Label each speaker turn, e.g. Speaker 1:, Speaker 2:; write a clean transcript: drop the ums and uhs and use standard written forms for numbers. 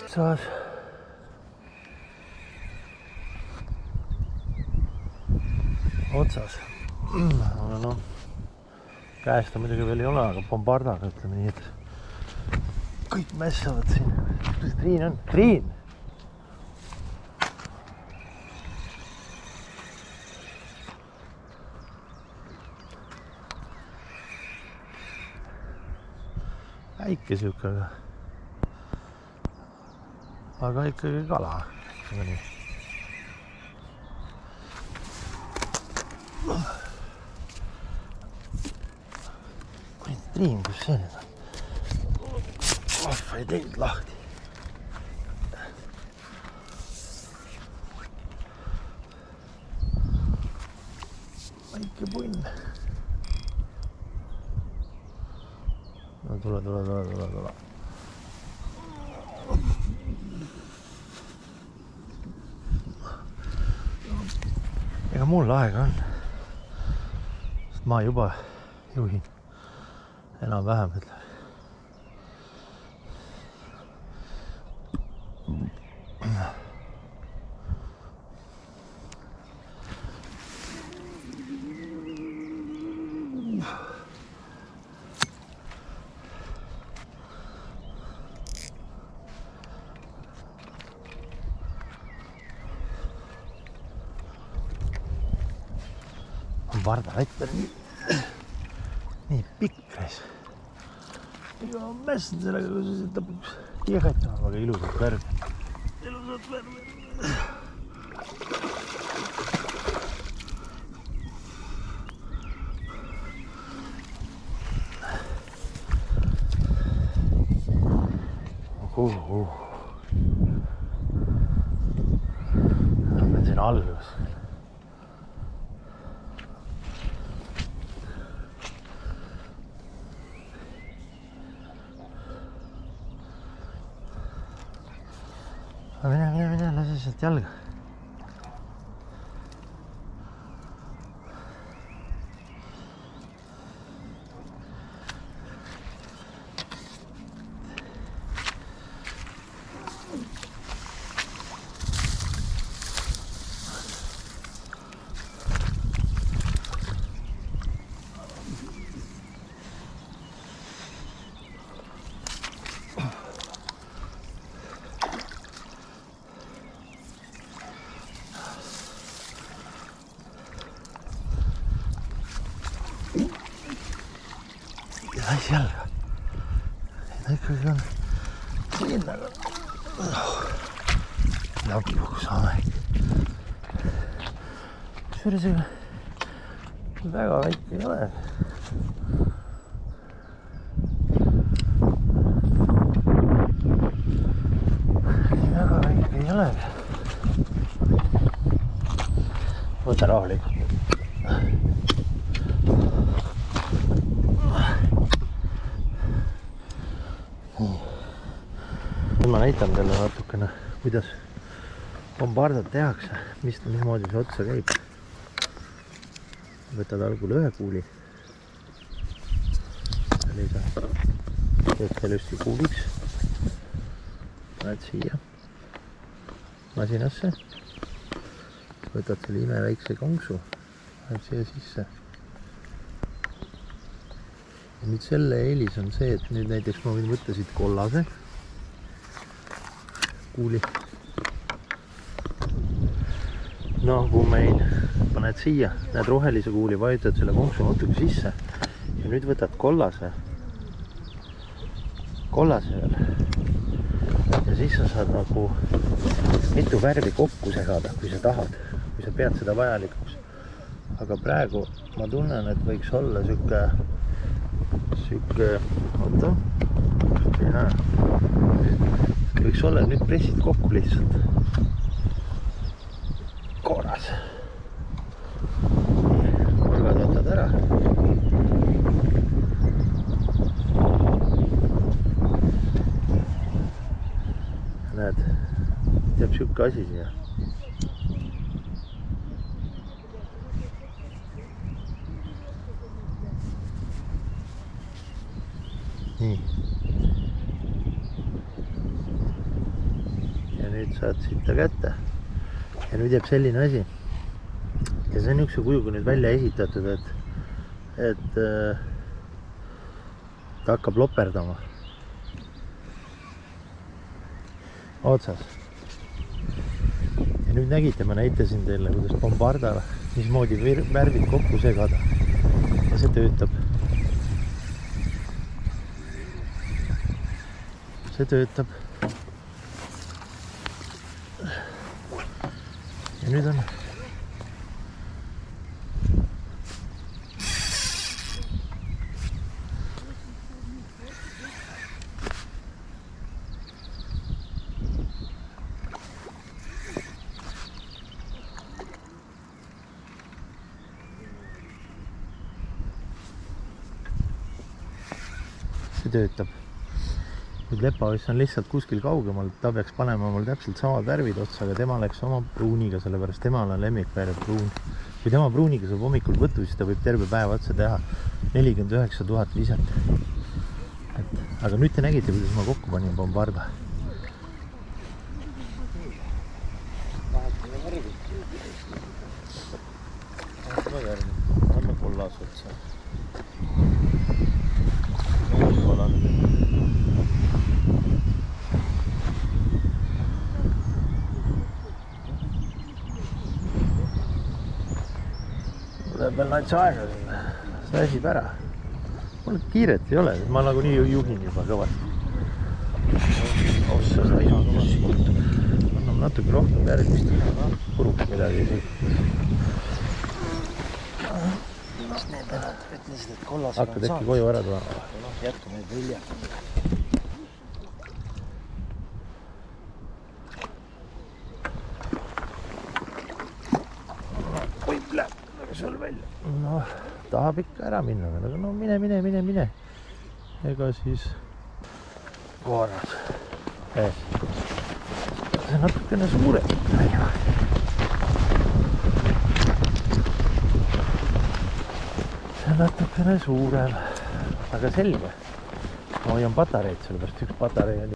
Speaker 1: saas. Otsas. Aga noh, käes ta muidugi veel ei ole, aga bombardaga ütleme nii, et kõik mässavad siin. Kus see Triin on? Triin! Väike siuke, aga ikkagi kala. Triin, kus see nüüd on? Vahva ei teinud lahti. Väike punn. No tule. Ega mul aega on. Sest ma juba juhin. Enam-vähem ütleb. Varda väikper nii pikk käis. Ja mässin sellega, kui see lõpuks jäätama, aga ilusat värvi. Olen siin algus. Mine, lase sealt jalga. Lais jalga. Ta ikkagi on siin, aga lõpuks saame. Kusjuures väga väike ei ole. Väga väike ei ole. Võta rahulikult. Ma näitan teile natukene, kuidas bombardat tehakse, mismoodi see otsa käib. Võtad algul ühe kuuli. Teed ilusti kuuliks. Paned siia masinasse. Võtad selle imeväikse konksu. Paned siia sisse. Ja nüüd selle eelis on see, et nüüd näiteks ma võin võtta siit kollase kuuli. No kui meil paned siia, näed rohelise kuuli, vajutad selle konksu natuke sisse ja nüüd võtad kollase veel. Ja siis sa saad nagu mitu värvi kokku segada, kui sa tahad, kui sa pead seda vajalikuks. Aga praegu ma tunnen, et võiks olla siuke, oota, ei näe. Võiks olla, nüüd pressid kokku lihtsalt. Korras. Nurgad võtad ära. Näed, teeb siuke asi siia. Nii. nüüd saad siit ta kätte. Ja nüüd jääb selline asi. Ja see on niisuguse kujuga nüüd välja ehitatud, et ta hakkab loperdama otsas. Ja nüüd nägite, ma näitasin teile, kuidas bombardala, mismoodi värvid kokku segada. Ja see töötab. See töötab. Ja nüüd on see töötab. Nüüd lepaoss on lihtsalt kuskil kaugemal, ta peaks panema mul täpselt samad värvid otsa, aga tema läks oma pruuniga, sellepärast temal on lemmikvärv pruun. Kui tema pruuniga saab hommikul võtu, siis ta võib terve päev otsa teha 49 000 viset. Aga nüüd te nägite, kuidas ma kokku panin bombarda. Anna kollas otsa. Tuleb veel naitsa aega, see väsib ära. Mul kiiret ei ole, ma nagunii juhin juba kõvasti. Ossa seda annab natuke rohkem järgmist. Puruks midagi ei sõita. Need ütlesid, et kollasega
Speaker 2: hakkad äkki koju ära tulema?
Speaker 1: Jätku neid vilja. Oi, läheb sul välja. No, tahab ikka ära minna, aga no mine. Ega siis koorad. See natukene suure. See natukene suurem, aga selge. Ma hoian patareid, sellepärast üks patarei oli